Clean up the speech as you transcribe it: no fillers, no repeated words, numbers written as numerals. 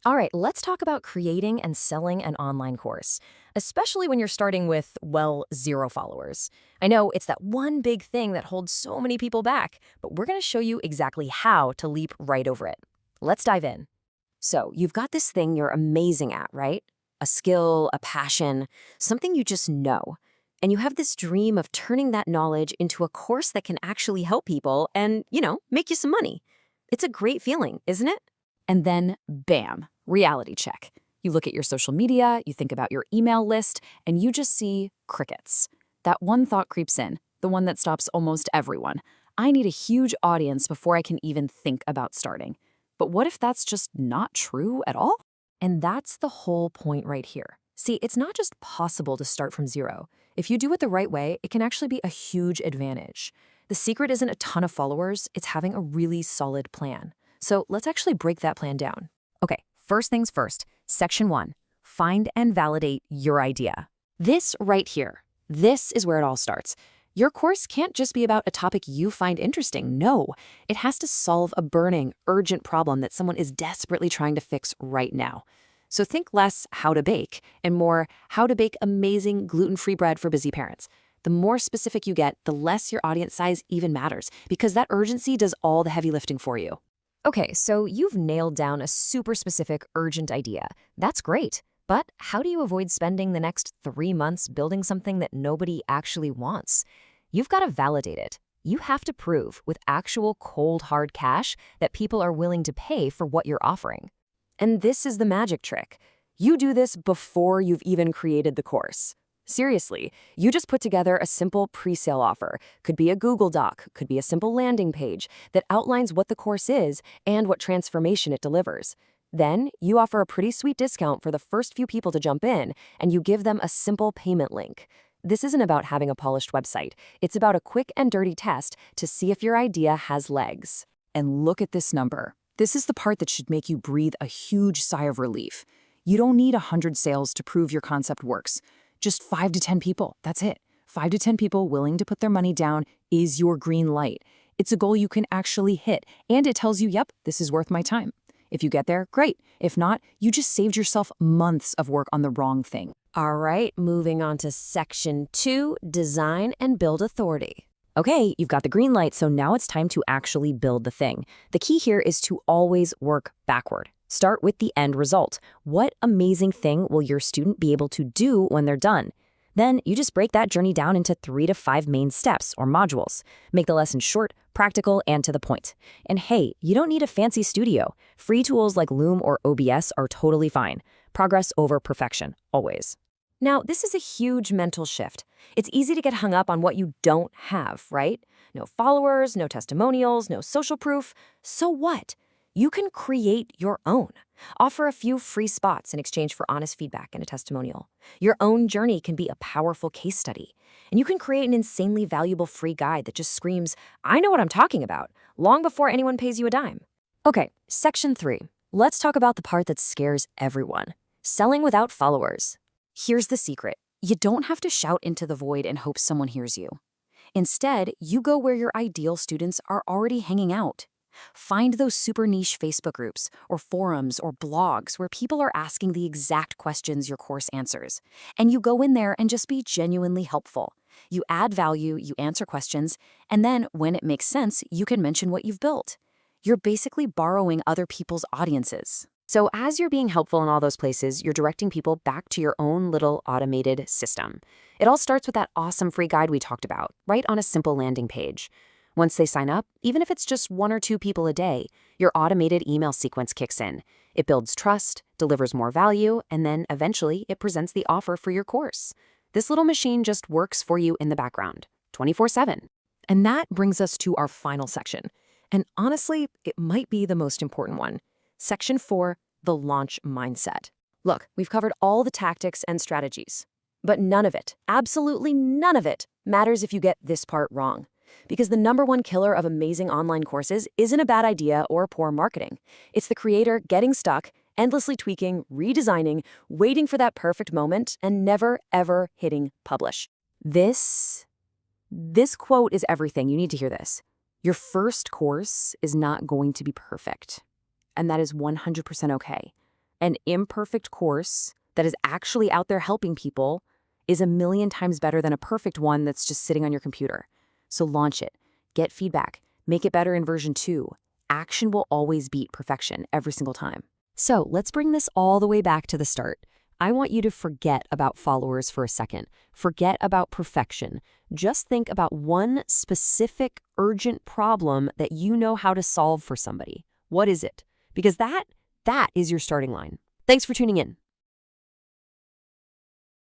All right, let's talk about creating and selling an online course, especially when you're starting with, well, 0 followers. I know it's that one big thing that holds so many people back, but we're going to show you exactly how to leap right over it. Let's dive in. So, you've got this thing you're amazing at, right? A skill, a passion, something you just know. And you have this dream of turning that knowledge into a course that can actually help people and, make you some money. It's a great feeling, isn't it? And then, bam, reality check. You look at your social media, you think about your email list, and you just see crickets. That one thought creeps in, the one that stops almost everyone. I need a huge audience before I can even think about starting. But what if that's just not true at all? And that's the whole point right here. See, it's not just possible to start from zero. If you do it the right way, it can actually be a huge advantage. The secret isn't a ton of followers, it's having a really solid plan. So let's actually break that plan down. Okay, first things first, section 1, find and validate your idea. This right here, this is where it all starts. Your course can't just be about a topic you find interesting. No, it has to solve a burning, urgent problem that someone is desperately trying to fix right now. So think less how to bake and more how to bake amazing gluten-free bread for busy parents. The more specific you get, the less your audience size even matters, because that urgency does all the heavy lifting for you. Okay, so you've nailed down a super specific, urgent idea. That's great. But how do you avoid spending the next 3 months building something that nobody actually wants? You've got to validate it. You have to prove with actual cold, hard cash that people are willing to pay for what you're offering. And this is the magic trick. You do this before you've even created the course. Seriously, you just put together a simple pre-sale offer. Could be a Google Doc, could be a simple landing page that outlines what the course is and what transformation it delivers. Then, you offer a pretty sweet discount for the first few people to jump in, and you give them a simple payment link. This isn't about having a polished website. It's about a quick and dirty test to see if your idea has legs. And look at this number. This is the part that should make you breathe a huge sigh of relief. You don't need 100 sales to prove your concept works. Just 5 to 10 people, that's it. 5 to 10 people willing to put their money down is your green light. It's a goal you can actually hit, and it tells you, yep, this is worth my time. If you get there, great. If not, you just saved yourself months of work on the wrong thing. All right, moving on to section 2, design and build authority. Okay, you've got the green light, so now it's time to actually build the thing. The key here is to always work backward. Start with the end result. What amazing thing will your student be able to do when they're done? Then you just break that journey down into 3 to 5 main steps or modules. Make the lesson short, practical, and to the point. And hey, you don't need a fancy studio. Free tools like Loom or OBS are totally fine. Progress over perfection, always. Now, this is a huge mental shift. It's easy to get hung up on what you don't have, right? No followers, no testimonials, no social proof. So what? You can create your own. Offer a few free spots in exchange for honest feedback and a testimonial. Your own journey can be a powerful case study. And you can create an insanely valuable free guide that just screams, I know what I'm talking about, long before anyone pays you a dime. Okay, section 3. Let's talk about the part that scares everyone. Selling without followers. Here's the secret. You don't have to shout into the void and hope someone hears you. Instead, you go where your ideal students are already hanging out. Find those super niche Facebook groups or forums or blogs where people are asking the exact questions your course answers. And you go in there and just be genuinely helpful. You add value, you answer questions, and then when it makes sense, you can mention what you've built. You're basically borrowing other people's audiences. So as you're being helpful in all those places, you're directing people back to your own little automated system. It all starts with that awesome free guide we talked about, right on a simple landing page. Once they sign up, even if it's just 1 or 2 people a day, your automated email sequence kicks in. It builds trust, delivers more value, and then eventually it presents the offer for your course. This little machine just works for you in the background, 24/7. And that brings us to our final section. And honestly, it might be the most important one. Section 4, the launch mindset. Look, we've covered all the tactics and strategies, but none of it, absolutely none of it, matters if you get this part wrong. Because the #1 killer of amazing online courses isn't a bad idea or poor marketing. It's the creator getting stuck, endlessly tweaking, redesigning, waiting for that perfect moment, and never, ever hitting publish. This quote is everything. You need to hear this. Your first course is not going to be perfect. And that is 100% okay. An imperfect course that is actually out there helping people is a million times better than a perfect one that's just sitting on your computer. So launch it, get feedback, make it better in version 2. Action will always beat perfection every single time. So let's bring this all the way back to the start. I want you to forget about followers for a second. Forget about perfection. Just think about one specific, urgent problem that you know how to solve for somebody. What is it? Because that is your starting line. Thanks for tuning in.